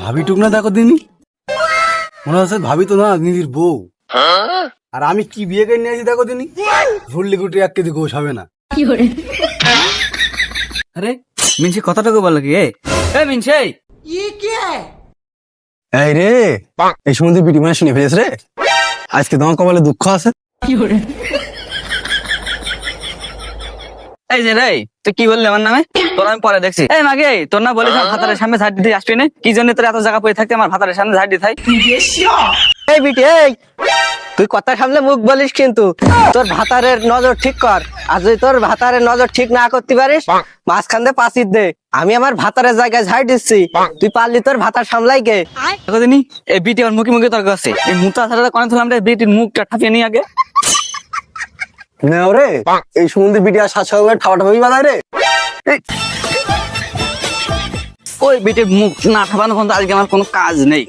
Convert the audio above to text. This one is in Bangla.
ভাবি টুক না দেখো দিনি মনে হচ্ছে ভাবি তো না নিজের বউ। আর আমি কি বিয়ে করে নিয়ে আসি দেখো দিনি ঝুললি গুটি 1 কেজি গোশ হবে না। আরে মিনসে কথাটাকে বলো কি? মিনসে এই রে এই সম্বন্ধে বিটি মানে শুনে ফেলেছ রে। আজকে তোমার কপালে দুঃখ আছে। এই যে রে তুই কি বললি আমার নামে? তোর আমি পরে দেখছি। এই মাগে তোর না বলিস আমার ভাতারের সামনে ঝাড় দিতে আসবি না? কি জন্য তোর এত জায়গা পড়ে থাকতে আমার ভাতারের সামনে ঝাড় দিতে হয়? এই বিটি এই তুই কথা সামনে মুখ বলিস কিন্তু তোর ভাতারের নজর ঠিক কর। আর যদি তোর ভাতারের নজর ঠিক না করতে পারিস মাঝখান দিয়ে পাঁচির দে। আমি আমার ভাতারের জায়গায় ঝাড় দিচ্ছি, তুই পারলি তোর ভাতার সামলাই গে। দেখো দিনি এই বিটি ওর মুখে মুখে তর্ক আছে। এই মুতা ছাড়া কোন ধরলাম রে বিটির মুখটা ঠাপিয়ে নিয়ে আগে। না রে এই সম্বন্ধে বিটি আর শাশুড়ি ঠাওয়া ঠাপাই বানায় রে। ওই বিটির মুখ না ঠাপানো পর্যন্ত আজকে আমার কোনো কাজ নেই।